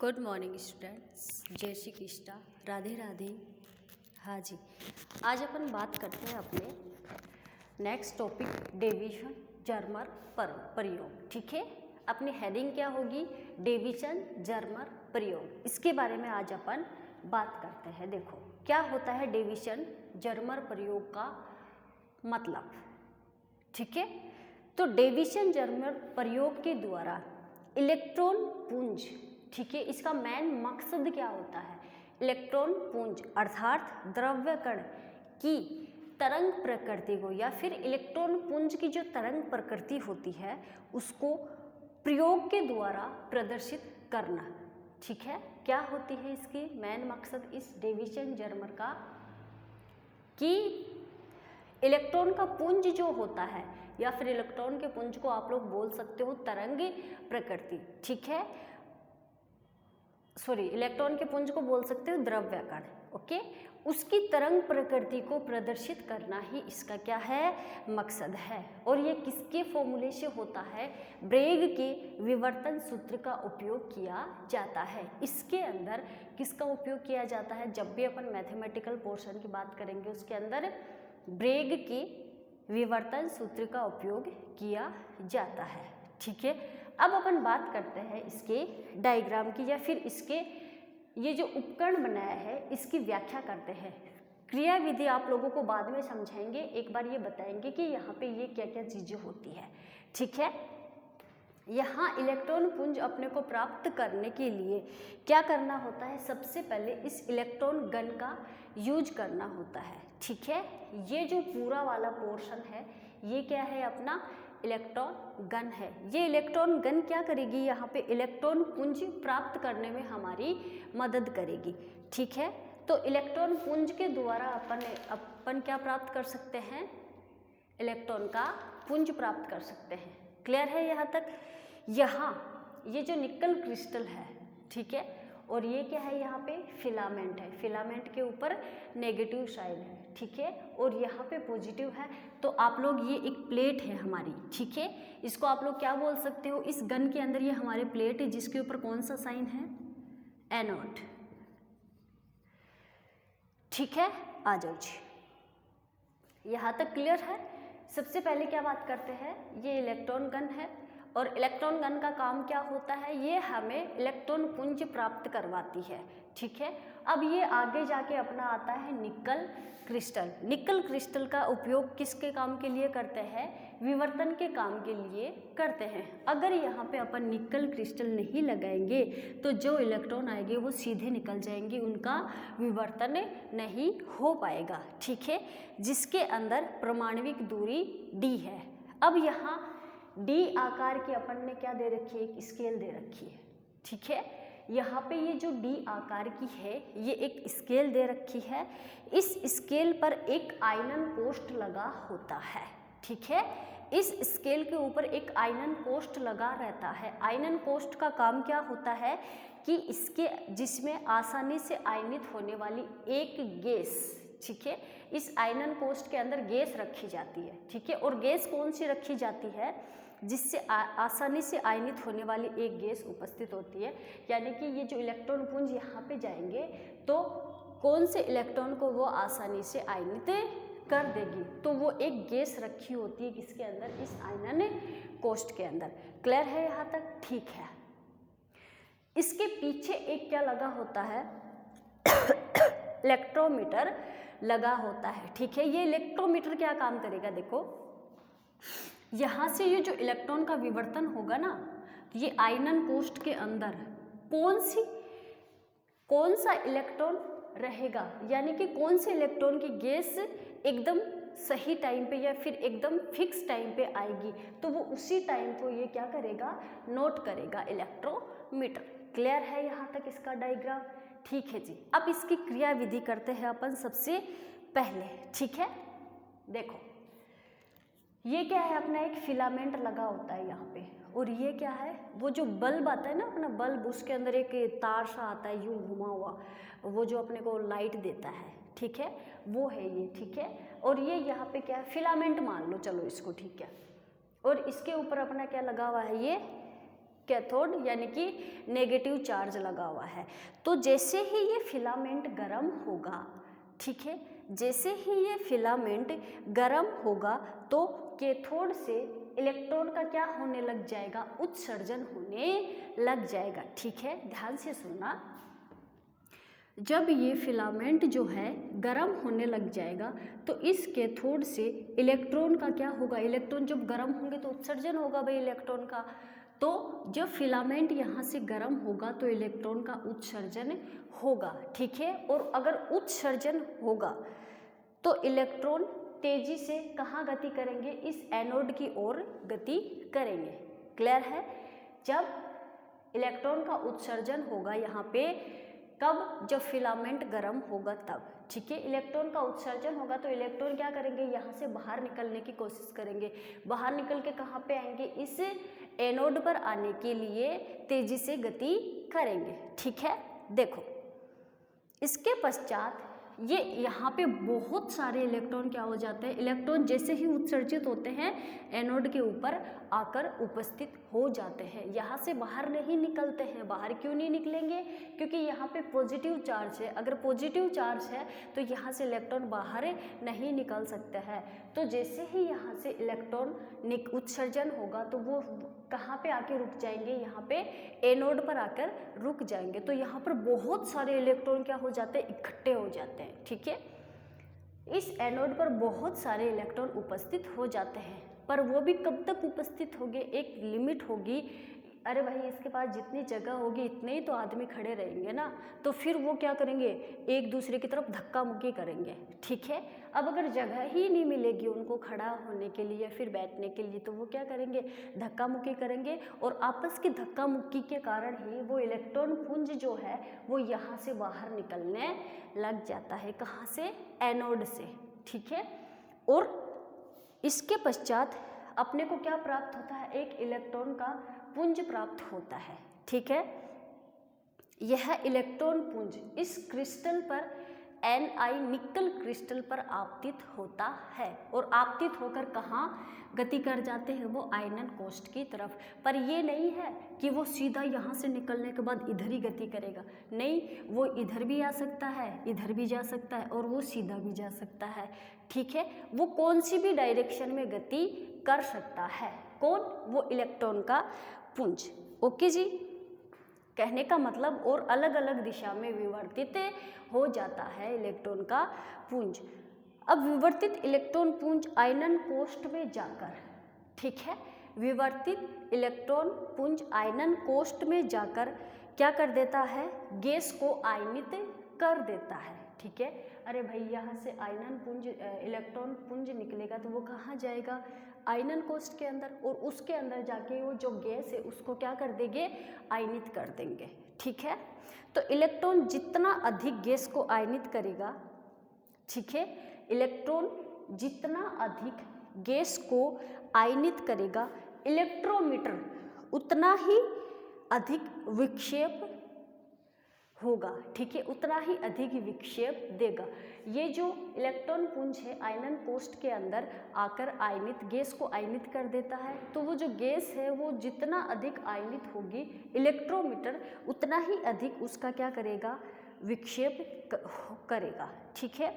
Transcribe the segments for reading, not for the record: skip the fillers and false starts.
Good morning students, जय श्री कृष्णा, राधे राधे। हाँ जी, आज अपन बात करते हैं अपने नेक्स्ट टॉपिक डिवीजन जर्मर प्रयोग। ठीक है, अपनी हेडिंग क्या होगी? डिवीजन जर्मर प्रयोग। इसके बारे में आज अपन बात करते हैं। देखो क्या होता है डिवीजन जर्मर प्रयोग का मतलब। ठीक है, तो डिवीजन जर्मर प्रयोग के द्वारा इलेक्ट्रॉन पुंज, ठीक है, इसका मेन मकसद क्या होता है? इलेक्ट्रॉन पुंज अर्थात द्रव्य कण की तरंग प्रकृति को या फिर इलेक्ट्रॉन पुंज की जो तरंग प्रकृति होती है उसको प्रयोग के द्वारा प्रदर्शित करना। ठीक है, क्या होती है इसकी मेन मकसद इस डिवीजन जर्मर का? कि इलेक्ट्रॉन का पुंज जो होता है या फिर इलेक्ट्रॉन के पुंज को आप लोग बोल सकते हो तरंग प्रकृति। ठीक है, सॉरी, इलेक्ट्रॉन के पुंज को बोल सकते हो द्रव्य कण। ओके, उसकी तरंग प्रकृति को प्रदर्शित करना ही इसका क्या है? मकसद है। और ये किसके फॉर्मूले से होता है? ब्रेग के विवर्तन सूत्र का उपयोग किया जाता है। इसके अंदर किसका उपयोग किया जाता है? जब भी अपन मैथमेटिकल पोर्शन की बात करेंगे उसके अंदर ब्रेग के विवर्तन सूत्र का उपयोग किया जाता है। ठीक है, अब अपन बात करते हैं इसके डायग्राम की या फिर इसके ये जो उपकरण बनाया है इसकी व्याख्या करते हैं। क्रिया विधि आप लोगों को बाद में समझाएंगे, एक बार ये बताएंगे कि यहाँ पे ये क्या क्या चीजें होती है। ठीक है, यहाँ इलेक्ट्रॉन पुंज अपने को प्राप्त करने के लिए क्या करना होता है? सबसे पहले इस इलेक्ट्रॉन गन का यूज करना होता है। ठीक है, ये जो पूरा वाला पोर्शन है ये क्या है? अपना इलेक्ट्रॉन गन है। ये इलेक्ट्रॉन गन क्या करेगी? यहाँ पे इलेक्ट्रॉन पुंज प्राप्त करने में हमारी मदद करेगी। ठीक है, तो इलेक्ट्रॉन पुंज के द्वारा अपन क्या प्राप्त कर सकते हैं? इलेक्ट्रॉन का पुंज प्राप्त कर सकते हैं। क्लियर है यहाँ तक? यहाँ ये जो निकल क्रिस्टल है, ठीक है, और ये क्या है? यहाँ पे फिलामेंट है। फिलामेंट के ऊपर नेगेटिव साइन है। ठीक है, और यहाँ पे पॉजिटिव है। तो आप लोग ये एक प्लेट है हमारी। ठीक है, इसको आप लोग क्या बोल सकते हो? इस गन के अंदर ये हमारे प्लेट है जिसके ऊपर कौन सा साइन है? एनोड। ठीक है, आ जाओ जी, यहाँ तक क्लियर है? सबसे पहले क्या बात करते हैं? ये इलेक्ट्रॉन गन है और इलेक्ट्रॉन गन का काम क्या होता है? ये हमें इलेक्ट्रॉन पुंज प्राप्त करवाती है। ठीक है, अब ये आगे जाके अपना आता है निकल क्रिस्टल। निकल क्रिस्टल का उपयोग किसके काम के लिए करते हैं? विवर्तन के काम के लिए करते हैं। अगर यहाँ पे अपन निकल क्रिस्टल नहीं लगाएंगे तो जो इलेक्ट्रॉन आएंगे वो सीधे निकल जाएंगे, उनका विवर्तन नहीं हो पाएगा। ठीक है, जिसके अंदर परमाणविक दूरी d है। अब यहाँ डी आकार की अपन ने क्या दे रखी है? एक स्केल दे रखी है। ठीक है, यहाँ पे ये जो डी आकार की है ये एक स्केल दे रखी है। इस स्केल पर एक आयनन पोस्ट लगा होता है। ठीक है, इस स्केल के ऊपर एक आयनन पोस्ट लगा रहता है। आयनन पोस्ट का काम क्या होता है? कि इसके जिसमें आसानी से आयनित होने वाली एक गैस, ठीक है, इस आयनन पोस्ट के अंदर गैस रखी जाती है। ठीक है, और गैस कौन सी रखी जाती है? जिससे आसानी से आयनित होने वाली एक गैस उपस्थित होती है। यानी कि ये जो इलेक्ट्रॉन पुंज यहाँ पे जाएंगे तो कौन से इलेक्ट्रॉन को वो आसानी से आयनित कर देगी? तो वो एक गैस रखी होती है किसके अंदर? इस आयनन कोष्ठ के अंदर। क्लियर है यहाँ तक? ठीक है, इसके पीछे एक क्या लगा होता है? इलेक्ट्रोमीटर लगा होता है। ठीक है, ये इलेक्ट्रोमीटर क्या काम करेगा? देखो यहाँ से ये जो इलेक्ट्रॉन का विवर्तन होगा ना, ये आयनन कोष्ठ के अंदर कौन सा इलेक्ट्रॉन रहेगा, यानी कि कौन से इलेक्ट्रॉन की गैस एकदम सही टाइम पे या फिर एकदम फिक्स टाइम पे आएगी, तो वो उसी टाइम को ये क्या करेगा? नोट करेगा इलेक्ट्रोमीटर। क्लियर है यहाँ तक इसका डायग्राम? ठीक है जी, अब इसकी क्रिया विधि करते हैं अपन सबसे पहले। ठीक है, देखो ये क्या है? अपना एक फिलामेंट लगा होता है यहाँ पे, और ये क्या है? वो जो बल्ब आता है ना अपना बल्ब, उसके अंदर एक तार सा आता है यूं घुमा हुआ, वो जो अपने को लाइट देता है। ठीक है, वो है ये। ठीक है, और ये यहाँ पे क्या है? फिलामेंट मान लो, चलो इसको। ठीक है, और इसके ऊपर अपना क्या लगा हुआ है? ये कैथोड यानी कि नेगेटिव चार्ज लगा हुआ है। तो जैसे ही ये फिलामेंट गर्म होगा, ठीक है, जैसे ही ये फिलामेंट गर्म होगा तो कैथोड से इलेक्ट्रॉन का क्या होने लग जाएगा, उत्सर्जन होने लग जाएगा। ठीक है, ध्यान से सुनना। जब ये फिलामेंट जो है गर्म होने लग जाएगा तो इस कैथोड से इलेक्ट्रॉन का क्या होगा, इलेक्ट्रॉन जब गर्म होंगे तो उत्सर्जन होगा भाई इलेक्ट्रॉन का। तो जब फिलामेंट यहाँ से गर्म होगा तो इलेक्ट्रॉन का उत्सर्जन होगा। ठीक है, और अगर उत्सर्जन होगा तो इलेक्ट्रॉन तेजी से कहाँ गति करेंगे, इस एनोड की ओर गति करेंगे। क्लियर है? जब इलेक्ट्रॉन का उत्सर्जन होगा यहाँ पे, कब, जब फिलामेंट गर्म होगा तब। ठीक है, इलेक्ट्रॉन का उत्सर्जन होगा तो इलेक्ट्रॉन क्या करेंगे, यहाँ से बाहर निकलने की कोशिश करेंगे। बाहर निकल के कहाँ पे आएंगे, इस एनोड पर आने के लिए तेजी से गति करेंगे। ठीक है, देखो इसके पश्चात ये यहाँ पे बहुत सारे इलेक्ट्रॉन क्या हो जाते हैं, इलेक्ट्रॉन जैसे ही उत्सर्जित होते हैं एनोड के ऊपर आकर उपस्थित हो जाते हैं, यहाँ से बाहर नहीं निकलते हैं। बाहर क्यों नहीं निकलेंगे, क्योंकि यहाँ पे पॉजिटिव चार्ज है। अगर पॉजिटिव चार्ज है तो यहाँ से इलेक्ट्रॉन बाहर नहीं निकल सकते हैं। तो जैसे ही यहाँ से इलेक्ट्रॉन उत्सर्जन होगा तो वो कहाँ पे आके रुक जाएंगे, यहाँ पे एनोड पर आकर रुक जाएंगे। तो यहाँ पर बहुत सारे इलेक्ट्रॉन क्या हो जाते हैं, इकट्ठे हो जाते हैं। ठीक है, इस एनोड पर बहुत सारे इलेक्ट्रॉन उपस्थित हो जाते हैं, पर वो भी कब तक उपस्थित होंगे, एक लिमिट होगी। अरे भाई इसके पास जितनी जगह होगी इतने ही तो आदमी खड़े रहेंगे ना, तो फिर वो क्या करेंगे, एक दूसरे की तरफ धक्का मुक्की करेंगे। ठीक है, अब अगर जगह ही नहीं मिलेगी उनको खड़ा होने के लिए या फिर बैठने के लिए, तो वो क्या करेंगे, धक्का मुक्की करेंगे। और आपस की धक्का मुक्की के कारण ही वो इलेक्ट्रॉन पुंज जो है वो यहाँ से बाहर निकलने लग जाता है। कहाँ से, एनोड से। ठीक है, और इसके पश्चात अपने को क्या प्राप्त होता है, एक इलेक्ट्रॉन का पुंज प्राप्त होता है। ठीक है, यह इलेक्ट्रॉन पुंज इस क्रिस्टल पर Ni निकल क्रिस्टल पर आपतित होता है, और आपतित होकर कहाँ गति कर जाते हैं, वो आयनन कोष्ठ की तरफ। पर ये नहीं है कि वो सीधा यहाँ से निकलने के बाद इधर ही गति करेगा, नहीं, वो इधर भी आ सकता है, इधर भी जा सकता है, और वो सीधा भी जा सकता है। ठीक है, वो कौन सी भी डायरेक्शन में गति कर सकता है। कौन, वो इलेक्ट्रॉन का पुंज। ओके जी, कहने का मतलब, और अलग अलग दिशा में विवर्तित हो जाता है इलेक्ट्रॉन का पुंज। अब विवर्तित इलेक्ट्रॉन पुंज आयनन कोष्ठ में जाकर, ठीक है, विवर्तित इलेक्ट्रॉन पुंज आयनन कोष्ठ में जाकर क्या कर देता है, गैस को आयनित कर देता है। ठीक है, अरे भाई यहाँ से आयनन पुंज इलेक्ट्रॉन पुंज निकलेगा तो वो कहाँ जाएगा, आयनन कोष्ठ के अंदर, और उसके अंदर जाके वो जो गैस है उसको क्या कर देंगे, आयनित कर देंगे। ठीक है, तो इलेक्ट्रॉन जितना अधिक गैस को आयनित करेगा, ठीक है, इलेक्ट्रॉन जितना अधिक गैस को आयनित करेगा, इलेक्ट्रोमीटर उतना ही अधिक विक्षेप होगा। ठीक है, उतना ही अधिक विक्षेप देगा। ये जो इलेक्ट्रॉन पुंज है आयनन कोष्ठ के अंदर आकर आयनित गैस को आयनित कर देता है। तो वो जो गैस है वो जितना अधिक आयनित होगी, इलेक्ट्रोमीटर उतना ही अधिक उसका क्या करेगा, विक्षेप करेगा। ठीक है,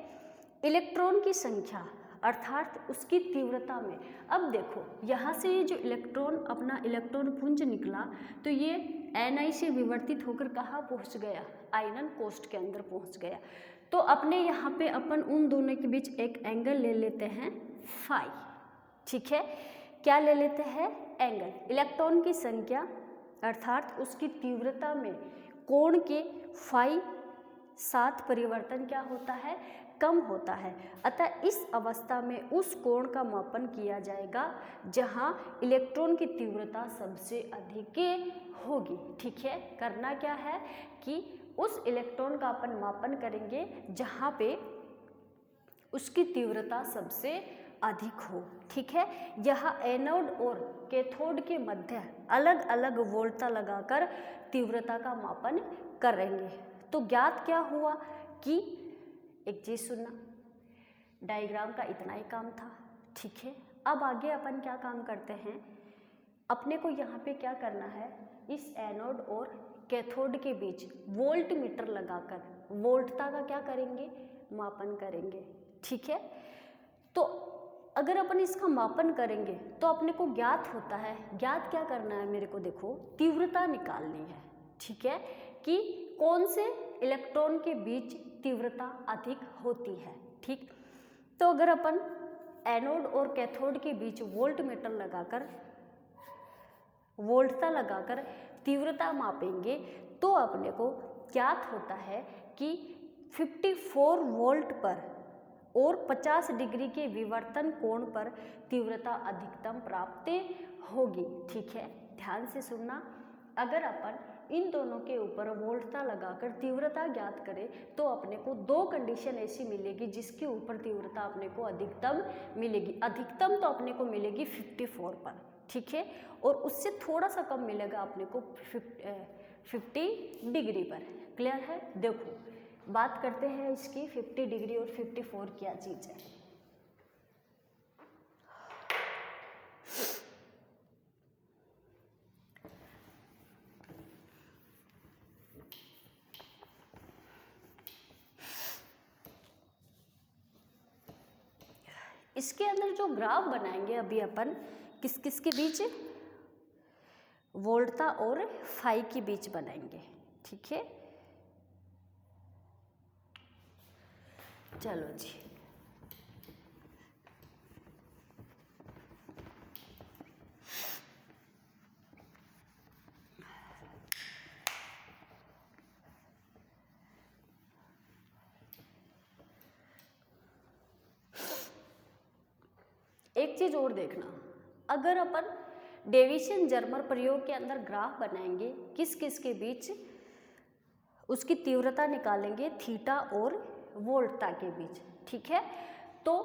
इलेक्ट्रॉन की संख्या अर्थात उसकी तीव्रता में। अब देखो यहाँ से ये जो इलेक्ट्रॉन अपना इलेक्ट्रॉन पुंज निकला तो ये Ni से विवर्तित होकर कहाँ पहुँच गया, आयनन कोष्ठ के अंदर पहुँच गया। तो अपने यहाँ पे अपन उन दोनों के बीच एक एंगल ले लेते हैं फाई। ठीक है, क्या ले लेते हैं, एंगल। इलेक्ट्रॉन की संख्या अर्थात उसकी तीव्रता में कोण के फाई साथ परिवर्तन क्या होता है, कम होता है। अतः इस अवस्था में उस कोण का मापन किया जाएगा जहां इलेक्ट्रॉन की तीव्रता सबसे अधिक होगी। ठीक है, करना क्या है कि उस इलेक्ट्रॉन का अपन मापन करेंगे जहां पे उसकी तीव्रता सबसे अधिक हो। ठीक है, यह एनोड और कैथोड के मध्य अलग अलग वोल्टा लगाकर तीव्रता का मापन करेंगे। तो ज्ञात क्या हुआ कि, एक चीज सुनना, डायग्राम का इतना ही काम था। ठीक है, अब आगे अपन क्या काम करते हैं, अपने को यहाँ पे क्या करना है, इस एनोड और कैथोड के बीच वोल्ट मीटर लगाकर वोल्टता का क्या करेंगे, मापन करेंगे। ठीक है, तो अगर अपन इसका मापन करेंगे तो अपने को ज्ञात होता है, ज्ञात क्या करना है मेरे को, देखो तीव्रता निकालनी है। ठीक है, कि कौन से इलेक्ट्रॉन के बीच तीव्रता अधिक होती है। ठीक, तो अगर अपन एनोड और कैथोड के बीच वोल्ट मीटर लगाकर वोल्टता लगाकर तीव्रता मापेंगे तो अपने को ज्ञात होता है कि 54 वोल्ट पर और 50 डिग्री के विवर्तन कोण पर तीव्रता अधिकतम प्राप्त होगी। ठीक है, ध्यान से सुनना, अगर अपन इन दोनों के ऊपर वोल्टता लगाकर तीव्रता ज्ञात करें तो अपने को दो कंडीशन ऐसी मिलेगी जिसके ऊपर तीव्रता अपने को अधिकतम मिलेगी। अधिकतम तो अपने को मिलेगी 54 पर, ठीक है, और उससे थोड़ा सा कम मिलेगा अपने को 50 डिग्री पर। क्लियर है? देखो बात करते हैं इसकी 50 डिग्री और 54 क्या चीज़ है। इसके अंदर जो ग्राफ बनाएंगे अभी अपन किस किस के बीच, वोल्टता और फाई के बीच बनाएंगे। ठीक है, चलो जी, एक चीज और देखना, अगर अपन डेविसन जर्मर प्रयोग के अंदर ग्राफ बनाएंगे किस किस के बीच उसकी तीव्रता निकालेंगे, थीटा और वोल्टता के बीच। ठीक है, तो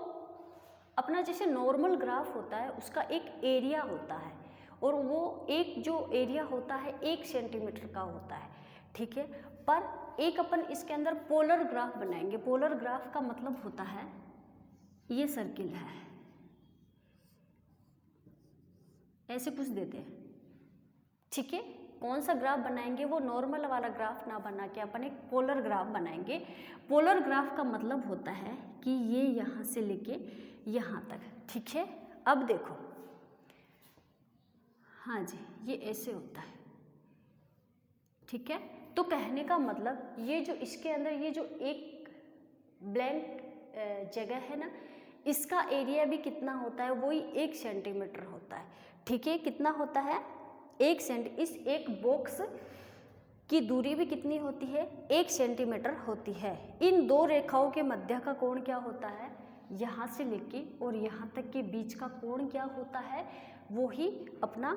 अपना जैसे नॉर्मल ग्राफ होता है उसका एक एरिया होता है और वो एक जो एरिया होता है 1 सेंटीमीटर का होता है। ठीक है, पर एक अपन इसके अंदर पोलर ग्राफ बनाएंगे। पोलर ग्राफ का मतलब होता है ये सर्किल है, ऐसे कुछ देते हैं। ठीक है, कौन सा ग्राफ बनाएंगे, वो नॉर्मल वाला ग्राफ ना बना के अपन एक पोलर ग्राफ बनाएंगे। पोलर ग्राफ का मतलब होता है कि ये यहाँ से लेके यहाँ तक। ठीक है, अब देखो, हाँ जी, ये ऐसे होता है। ठीक है, तो कहने का मतलब ये जो इसके अंदर ये जो एक ब्लैंक जगह है ना, इसका एरिया भी कितना होता है, वही 1 सेंटीमीटर होता है। ठीक है, कितना होता है, 1 सेंटी। इस एक बॉक्स की दूरी भी कितनी होती है, 1 सेंटीमीटर होती है। इन दो रेखाओं के मध्य का कोण क्या होता है, यहाँ से लेके और यहाँ तक के बीच का कोण क्या होता है, वो ही अपना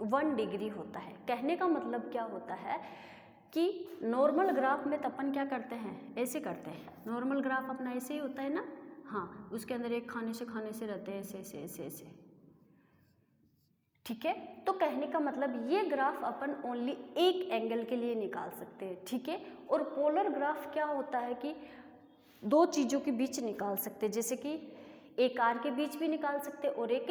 1 डिग्री होता है। कहने का मतलब क्या होता है कि नॉर्मल ग्राफ में तपन क्या करते हैं, ऐसे करते हैं। नॉर्मल ग्राफ अपना ऐसे ही होता है ना, हाँ, उसके अंदर एक खाने से रहते हैं, ऐसे ऐसे ऐसे ऐसे। ठीक है, तो कहने का मतलब ये ग्राफ अपन ओनली एक एंगल के लिए निकाल सकते हैं। ठीक है, और पोलर ग्राफ क्या होता है कि दो चीज़ों के बीच निकाल सकते हैं, जैसे कि एक आर के बीच भी निकाल सकते हैं और एक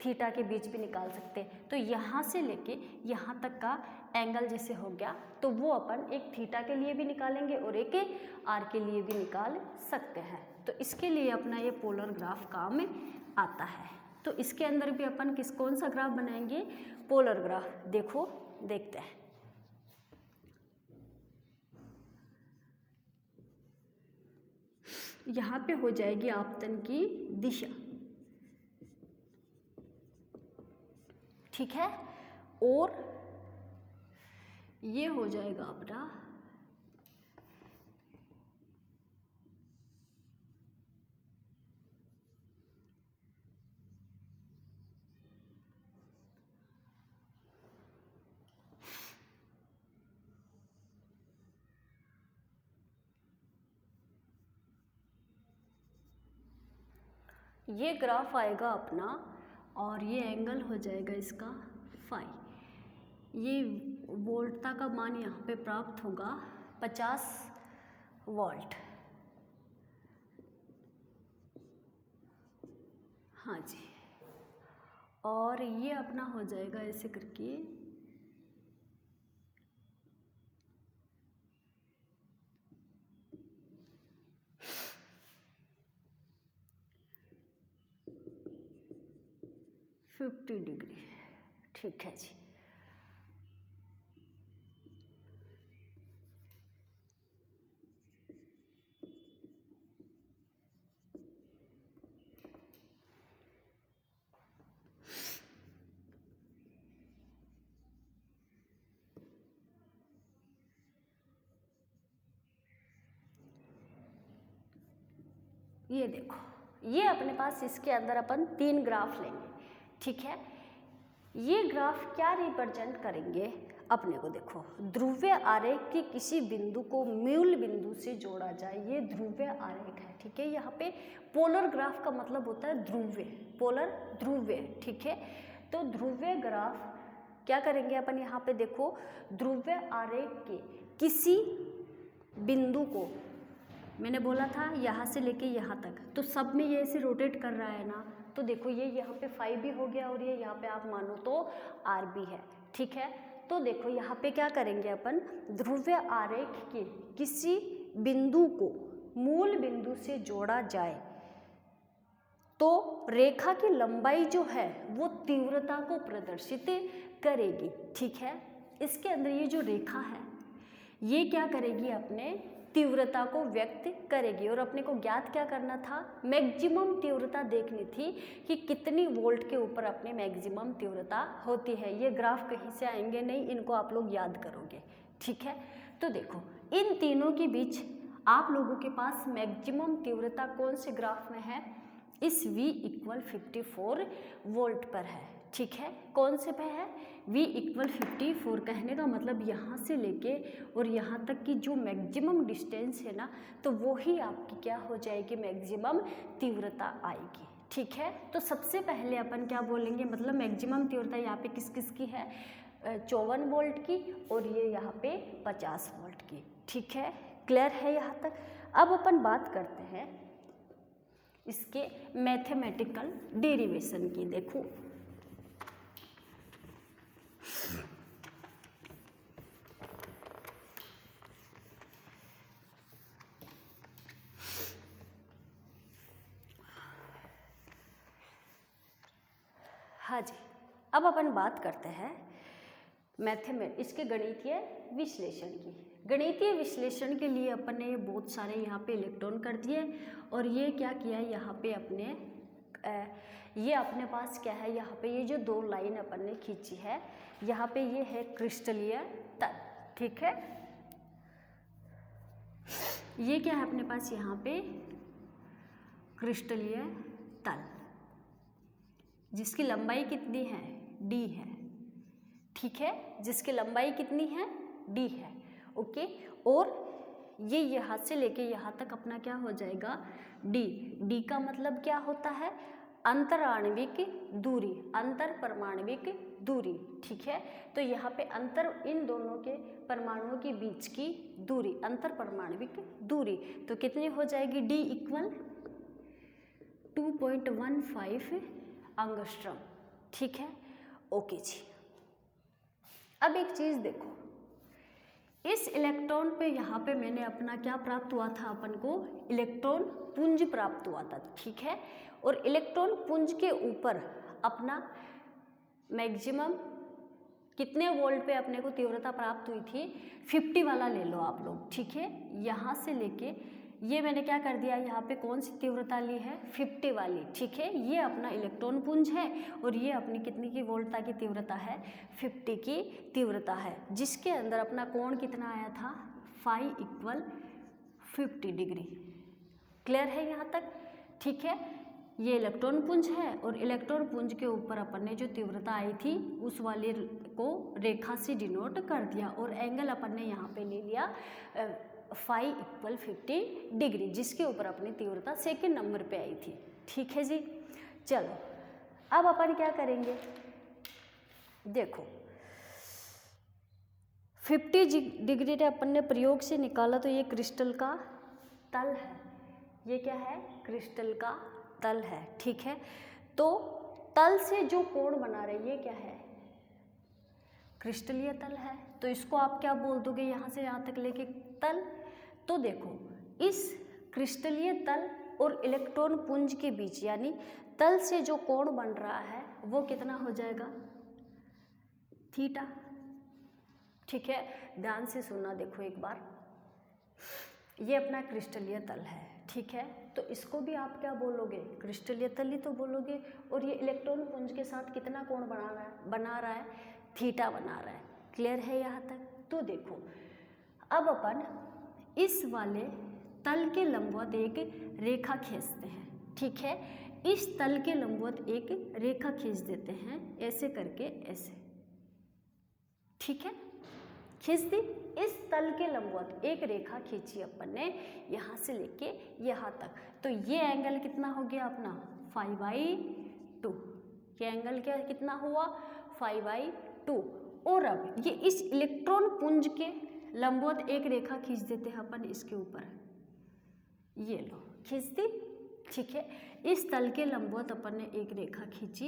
थीटा के बीच भी निकाल सकते हैं। तो यहाँ से लेके यहाँ तक का एंगल जैसे हो गया, तो वो अपन एक थीटा के लिए भी निकालेंगे और एक आर के लिए भी निकाल सकते हैं। तो इसके लिए अपना ये पोलर ग्राफ काम में आता है। तो इसके अंदर भी अपन कौन सा ग्राफ बनाएंगे, पोलर ग्राफ। देखो, देखते हैं। यहाँ पे हो जाएगी आपतन की दिशा। ठीक है, और ये हो जाएगा अपना ये ग्राफ आएगा अपना, और ये एंगल हो जाएगा इसका फाई। ये वोल्टता का मान यहाँ पे प्राप्त होगा 50 वोल्ट। हाँ जी, और ये अपना हो जाएगा ऐसे करके, फिफ्टी डिग्री। ठीक है जी। ये देखो, ये अपने पास इसके अंदर अपन 3 ग्राफ लेंगे। ठीक है, ये ग्राफ क्या रिप्रेजेंट करेंगे अपने को, देखो ध्रुवीय आरेख के किसी बिंदु को मूल बिंदु से जोड़ा जाए, ये ध्रुवीय आरेख है। ठीक है, यहाँ पे पोलर ग्राफ का मतलब होता है ध्रुवीय, पोलर ध्रुवीय। ठीक है, तो ध्रुवीय ग्राफ क्या करेंगे अपन, यहाँ पे देखो ध्रुवीय आरेख के किसी बिंदु को, मैंने बोला था यहाँ से लेके यहाँ तक, तो सब में ये ऐसे रोटेट कर रहा है ना, तो देखो ये यहाँ पे फाई भी हो गया और ये यहाँ पे आप मानो तो आर भी है। ठीक है, तो देखो यहाँ पे क्या करेंगे अपन, ध्रुवीय आरेख के किसी बिंदु को मूल बिंदु से जोड़ा जाए तो रेखा की लंबाई जो है वो तीव्रता को प्रदर्शित करेगी। ठीक है, इसके अंदर ये जो रेखा है ये क्या करेगी, अपने तीव्रता को व्यक्त करेगी। और अपने को ज्ञात क्या करना था, मैक्सिमम तीव्रता देखनी थी कि कितनी वोल्ट के ऊपर अपने मैक्सिमम तीव्रता होती है। ये ग्राफ कहीं से आएंगे नहीं, इनको आप लोग याद करोगे। ठीक है, तो देखो इन तीनों के बीच आप लोगों के पास मैक्सिमम तीव्रता कौन से ग्राफ में है, इस V = 54 वोल्ट पर है। ठीक है, कौन से पे है, V = 54। कहने का मतलब यहाँ से लेके और यहाँ तक की जो मैक्सिमम डिस्टेंस है ना, तो वो ही आपकी क्या हो जाएगी, मैक्सिमम तीव्रता आएगी। ठीक है, तो सबसे पहले अपन क्या बोलेंगे, मतलब मैक्सिमम तीव्रता यहाँ पे किस किस की है, 54 वोल्ट की, और ये यहाँ पे 50 वोल्ट की। ठीक है, क्लियर है यहाँ तक। अब अपन बात करते हैं इसके मैथमेटिकल डेरिवेशन की। देखो हाँ जी, अब अपन बात करते हैं इसके गणितीय विश्लेषण की। गणितीय विश्लेषण के लिए अपन ने बहुत सारे यहाँ पे इलेक्ट्रॉन कर दिए, और ये क्या किया है यहाँ पे अपने ये अपने पास क्या है, यहाँ पे ये जो 2 लाइन अपन ने खींची है, यहाँ पे ये है क्रिस्टलीय तल। ठीक है, ये क्या है अपने पास यहाँ पे क्रिस्टलीय तल, जिसकी लंबाई कितनी है, d है। ठीक है, जिसकी लंबाई कितनी है, d है। ओके, और ये यहाँ से लेके यहाँ तक अपना क्या हो जाएगा, d का मतलब क्या होता है, अंतराण्विक दूरी, अंतर परमाणविक दूरी। ठीक है, तो यहाँ पे अंतर, इन दोनों के परमाणुओं के बीच की दूरी, अंतर परमाणविक दूरी, तो कितनी हो जाएगी, d = 2.15 एंगस्ट्रॉम। ठीक है, ओके जी। अब एक चीज देखो, इस इलेक्ट्रॉन पे यहाँ पे मैंने अपना क्या प्राप्त हुआ था, अपन को इलेक्ट्रॉन पुंज प्राप्त हुआ था। ठीक है, और इलेक्ट्रॉन पुंज के ऊपर अपना मैक्सिमम कितने वोल्ट पे अपने को तीव्रता प्राप्त हुई थी, 50 वाला ले लो आप लोग। ठीक है, यहाँ से लेके ये मैंने क्या कर दिया, यहाँ पे कौन सी तीव्रता ली है, 50 वाली। ठीक है, ये अपना इलेक्ट्रॉन पुंज है और ये अपनी कितनी की वोल्टता की तीव्रता है, 50 की तीव्रता है, जिसके अंदर अपना कोण कितना आया था, फाई = 50 डिग्री। क्लियर है यहाँ तक। ठीक है, ये इलेक्ट्रॉन पुंज है और इलेक्ट्रॉन पुंज के ऊपर अपन ने जो तीव्रता आई थी उस वाले को रेखा से डिनोट कर दिया, और एंगल अपन ने यहाँ पे ले लिया फाई = 50 डिग्री, जिसके ऊपर अपनी तीव्रता सेकंड नंबर पे आई थी। ठीक है जी, चलो अब अपन क्या करेंगे, देखो 50 डिग्री ने अपन ने प्रयोग से निकाला, तो ये क्रिस्टल का तल है, ये क्या है, क्रिस्टल का तल है। ठीक है, तो तल से जो कोण बना रहे ये क्या है, क्रिस्टलीय तल है। तो इसको आप क्या बोल दोगे यहाँ से यहाँ तक लेके तल। तो देखो इस क्रिस्टलीय तल और इलेक्ट्रॉन पुंज के बीच यानी तल से जो कोण बन रहा है वो कितना हो जाएगा, थीटा। ठीक है, ध्यान से सुनना, देखो एक बार, ये अपना क्रिस्टलीय तल है, ठीक है। तो इसको भी आप क्या बोलोगे, क्रिस्टलीय तल ही तो बोलोगे। और ये इलेक्ट्रॉन पुंज के साथ कितना कोण बना रहा है, थीटा बना रहा है। क्लियर है यहाँ तक। तो देखो अब अपन इस वाले तल के लंबवत एक रेखा खींचते हैं, ठीक है। इस तल के लंबवत एक रेखा खींच देते हैं ऐसे करके, ऐसे, ठीक है, खींच दी। इस तल के लंबवत एक रेखा खींची अपन ने यहाँ से लेके यहाँ तक। तो ये एंगल कितना हो गया अपना, 5/2। ये एंगल क्या कितना हुआ, 5/2। और अब ये इस इलेक्ट्रॉन पुंज के लंबवत एक रेखा खींच देते हैं अपन इसके ऊपर, ये लो खींच दी, ठीक है। इस तल के लंबवत अपन ने एक रेखा खींची,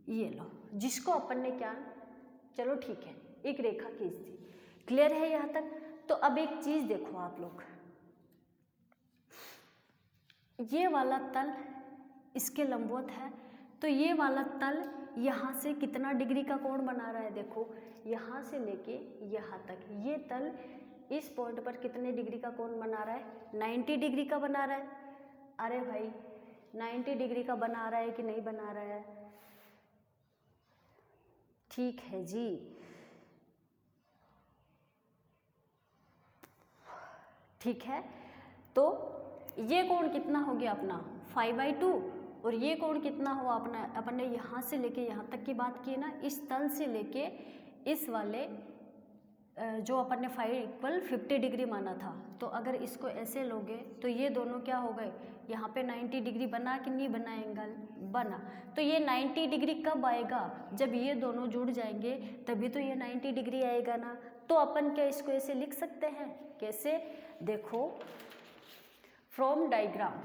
ये लो, जिसको अपन ने क्या, चलो ठीक है, एक रेखा खींच दी। क्लियर है यहाँ तक। तो अब एक चीज देखो आप लोग, ये वाला तल इसके लंबवत है, तो ये वाला तल यहाँ से कितना डिग्री का कोण बना रहा है, देखो यहाँ से लेके यहाँ तक ये तल इस पॉइंट पर कितने डिग्री का कोण बना रहा है, 90 डिग्री का बना रहा है। अरे भाई 90 डिग्री का बना रहा है कि नहीं बना रहा है, ठीक है जी। ठीक है, तो ये कोण कितना हो गया अपना 5/2, और ये कोण कितना हुआ अपना, अपन ने यहाँ से लेके यहाँ तक की बात की ना, इस तल से लेके इस वाले जो अपन ने 5 = 50 डिग्री माना था। तो अगर इसको ऐसे लोगे तो ये दोनों क्या हो गए, यहाँ पे 90 डिग्री बना कि नहीं बना, एंगल बना। तो ये 90 डिग्री कब आएगा, जब ये दोनों जुड़ जाएंगे तभी तो ये 90 डिग्री आएगा ना। तो अपन क्या इसको ऐसे लिख सकते हैं, कैसे, देखो फ्रॉम डायग्राम,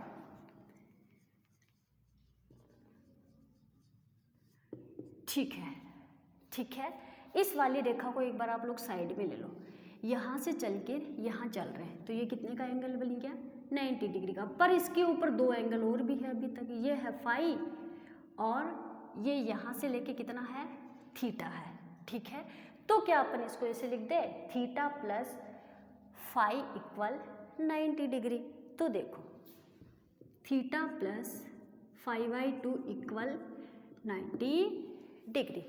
ठीक है, ठीक है। इस वाली रेखा को एक बार आप लोग साइड में ले लो, यहाँ से चल के यहाँ चल रहे हैं, तो ये कितने का एंगल बन गया, 90 डिग्री का। पर इसके ऊपर दो एंगल और भी है अभी तक, ये है फाई और ये यहाँ से लेके कितना है, थीटा है, ठीक है। तो क्या अपन इसको ऐसे लिख दे, theta plus phi equal 90 degree. तो देखो थीटा प्लस 5/2 इक्वल 90 डिग्री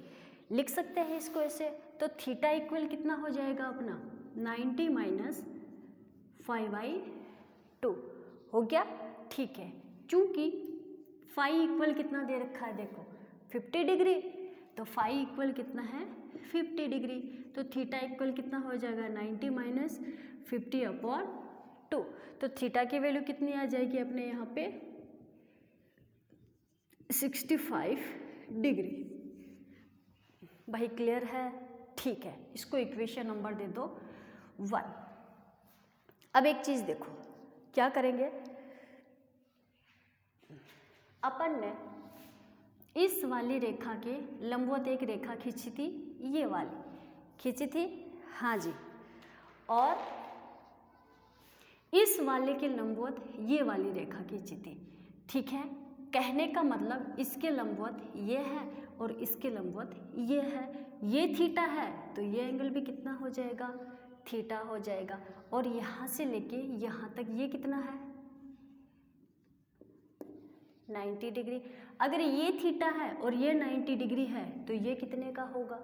लिख सकते हैं इसको ऐसे। तो थीटा इक्वल कितना हो जाएगा अपना, 90 माइनस 5/2 हो गया, ठीक है। चूंकि फाई इक्वल कितना दे रखा है, देखो 50 डिग्री, तो फाई इक्वल कितना है 50 डिग्री। तो थीटा इक्वल कितना हो जाएगा, 90 माइनस 50/2। तो थीटा की वैल्यू कितनी आ जाएगी अपने यहाँ पे, 65 डिग्री। भाई क्लियर है, ठीक है। इसको इक्वेशन नंबर दे दो 1। अब एक चीज देखो क्या करेंगे, अपन ने इस वाली रेखा के लंबवत एक रेखा खींची थी, ये वाली खींची थी, हाँ जी, और इस वाले के लंबवत ये वाली रेखा खींची थी, ठीक है। कहने का मतलब इसके लंबवत ये है और इसके लंबवत ये है, ये थीटा है तो ये एंगल भी कितना हो जाएगा, थीटा हो जाएगा। और यहाँ से लेके यहाँ तक ये कितना है, 90 डिग्री। अगर ये थीटा है और ये 90 डिग्री है तो ये कितने का होगा,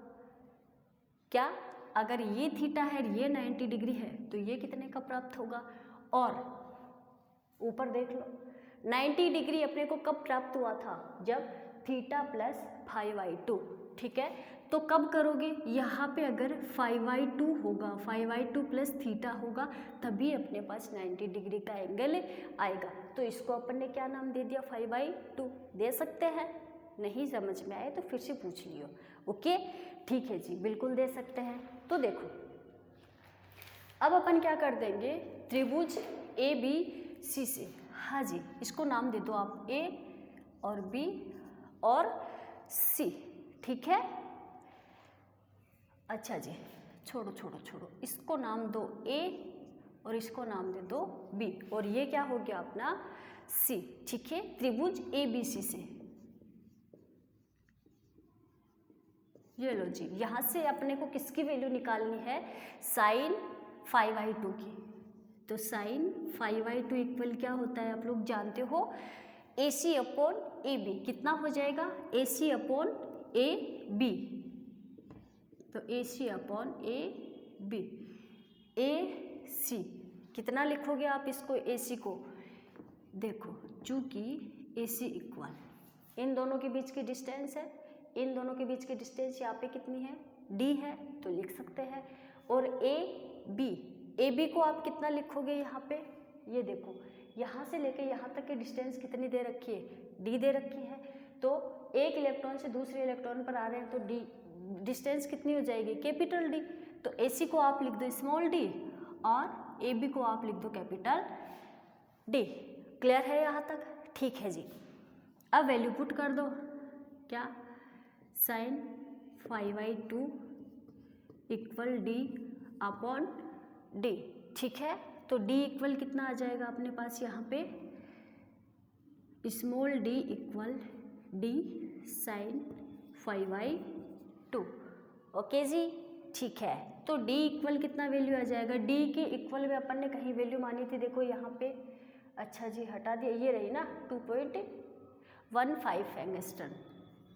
क्या, अगर ये थीटा है और ये 90 डिग्री है तो ये कितने का प्राप्त होगा। और ऊपर देख लो 90 डिग्री अपने को कब प्राप्त हुआ था, जब थीटा प्लस 5/2, ठीक है। तो कब करोगे, यहाँ पे अगर 5/2 होगा, 5/2 प्लस थीटा होगा, तभी अपने पास 90 डिग्री का एंगल आएगा। तो इसको अपन ने क्या नाम दे दिया, 5/2 दे सकते हैं। नहीं समझ में आए तो फिर से पूछ लियो, ओके, ठीक है जी, बिल्कुल दे सकते हैं। तो देखो अब अपन क्या कर देंगे, त्रिभुज ABC से, हाँ जी, इसको नाम दे दो आप A और B और C, ठीक है। अच्छा जी, छोड़ो, इसको नाम दो A और इसको नाम दे दो B, और ये क्या हो गया अपना C, ठीक है। त्रिभुज ABC से ये लो जी, यहाँ से अपने को किसकी वैल्यू निकालनी है, sin 5/2 की। तो sin 5/2 इक्वल क्या होता है आप लोग जानते हो, AC अपॉन AB। कितना हो जाएगा, AC अपॉन AB, तो AC अपॉन AB, AC कितना लिखोगे आप इसको, AC को देखो, चूंकि AC इक्वल इन दोनों के बीच की डिस्टेंस है, इन दोनों के बीच की डिस्टेंस यहाँ पे कितनी है, D है, तो लिख सकते हैं। और AB को आप कितना लिखोगे यहाँ पे, ये देखो यहाँ से लेके यहाँ तक की डिस्टेंस कितनी दे रखी है, D दे रखी है। तो एक इलेक्ट्रॉन से दूसरे इलेक्ट्रॉन पर आ रहे हैं तो D डिस्टेंस कितनी हो जाएगी, कैपिटल D। तो AC को आप लिख दो स्मॉल d और AB को आप लिख दो कैपिटल D। क्लियर है यहाँ तक, ठीक है जी। अब वैल्यू पुट कर दो, क्या, sin 5/2 equal D upon D, ठीक है। तो D इक्वल कितना आ जाएगा अपने पास यहाँ पे, small d equal D sin 5/2, okay जी, ठीक है। तो D इक्वल कितना वैल्यू आ जाएगा, D के इक्वल में अपन ने कहीं वैल्यू मानी थी, देखो यहाँ पे, अच्छा जी हटा दिया, ये रही ना 2.15 एंगस्ट्रॉन,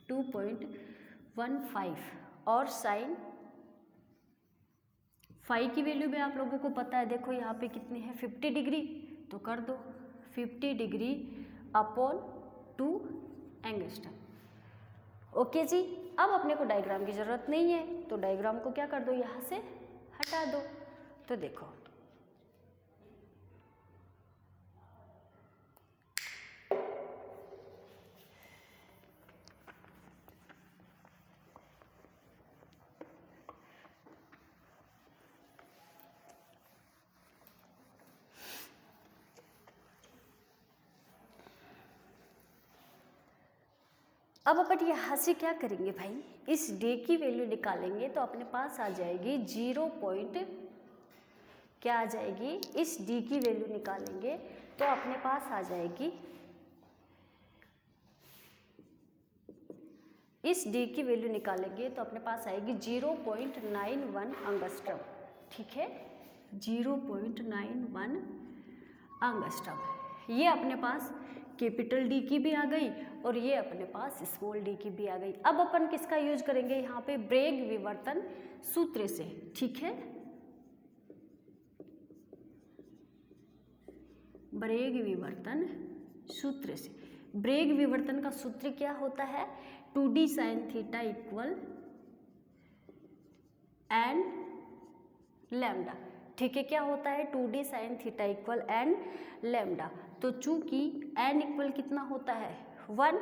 2.15, और साइन 5 की वैल्यू भी आप लोगों को पता है, देखो यहाँ पे कितनी है 50 डिग्री, तो कर दो 50 डिग्री अपॉन 2 एंगस्ट्रॉन, ओके जी। अब अपने को डायग्राम की ज़रूरत नहीं है, तो डायग्राम को क्या कर दो, यहाँ से हटा दो। तो देखो अब अपन यहाँ से क्या करेंगे भाई, इस D की वैल्यू निकालेंगे तो अपने पास आ जाएगी 0 पॉइंट, क्या आ जाएगी, इस D की वैल्यू निकालेंगे तो अपने पास आ जाएगी, इस D की वैल्यू निकालेंगे तो अपने पास आएगी 0.91 एंगस्ट्रॉम, ठीक है, 0.91 एंगस्ट्रॉम। ये अपने पास कैपिटल D की भी आ गई और ये अपने पास स्मॉल d की भी आ गई। अब अपन किसका यूज करेंगे यहाँ पे, ब्रेग विवर्तन सूत्र से, ठीक है, ब्रेग विवर्तन सूत्र से। ब्रेग विवर्तन का सूत्र क्या होता है, 2d sin theta equal n lambda, ठीक है, क्या होता है 2d sin theta equal n lambda. तो चूंकि n इक्वल कितना होता है 1,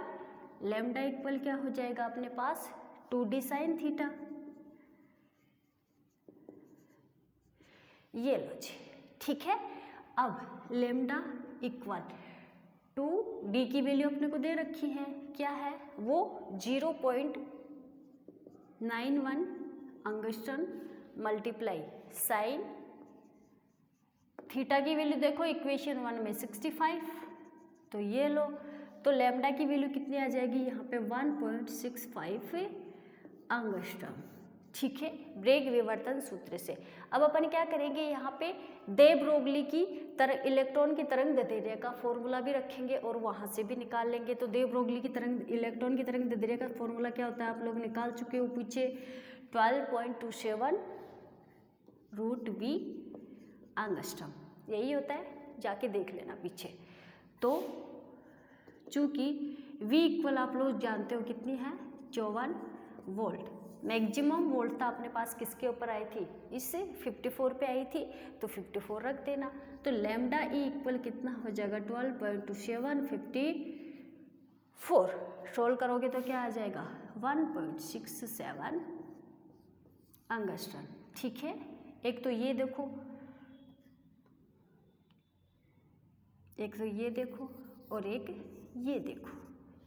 लैम्डा इक्वल क्या हो जाएगा अपने पास 2d sin थीटा, ये लो जी, ठीक है। अब लैम्डा इक्वल 2d की वैल्यू अपने को दे रखी है, क्या है वो 0.91 एंगस्ट्रॉम मल्टीप्लाई साइन थीटा की वैल्यू देखो इक्वेशन 1 में 65, तो ये लो, तो लैम्डा की वैल्यू कितनी आ जाएगी यहाँ पे 1.65 एंगस्ट्रॉम, ठीक है, ब्रेग विवर्तन सूत्र से। अब अपन क्या करेंगे यहाँ पे दे ब्रोगली की तरंग, इलेक्ट्रॉन की तरंग दैर्ध्य का फॉर्मूला भी रखेंगे और वहाँ से भी निकाल लेंगे। तो दे ब्रोगली की तरंग, इलेक्ट्रॉन की तरंग दैर्ध्य का फॉर्मूला क्या होता है आप लोग निकाल चुके हो पीछे, 12.27 √V एंगस्ट्रॉम, यही होता है, जाके देख लेना पीछे। तो चूंकि V इक्वल आप लोग जानते हो कितनी है 54 वोल्ट, मैक्सिमम वोल्टता अपने पास किसके ऊपर आई थी, इससे 54 पे आई थी, तो 54 रख देना। तो लैम्डा E इक्वल कितना हो जाएगा 12.27 54, सोल्व करोगे तो क्या आ जाएगा 1.67 एंगस्ट्रॉम, ठीक है। एक तो ये देखो, एक तो ये देखो और एक ये देखो,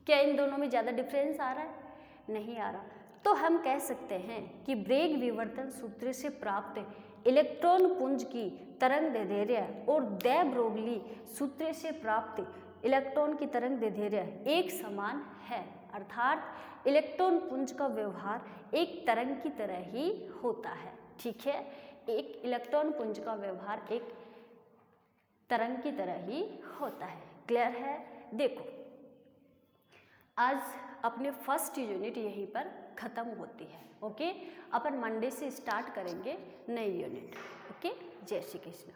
क्या इन दोनों में ज़्यादा डिफरेंस आ रहा है, नहीं आ रहा, तो हम कह सकते हैं कि ब्रेग विवर्तन सूत्र से प्राप्त इलेक्ट्रॉन पुंज की तरंग दैर्ध्य और दे ब्रोगली सूत्र से प्राप्त इलेक्ट्रॉन की तरंग दैर्ध्य एक समान है, अर्थात इलेक्ट्रॉन पुंज का व्यवहार एक तरंग की तरह ही होता है। ठीक है, एक इलेक्ट्रॉन पुंज का व्यवहार एक तरंग की तरह ही होता है। क्लियर है? देखो, आज अपने फर्स्ट यूनिट यहीं पर ख़त्म होती है। ओके, अपन मंडे से स्टार्ट करेंगे नई यूनिट। ओके, जय श्री कृष्ण।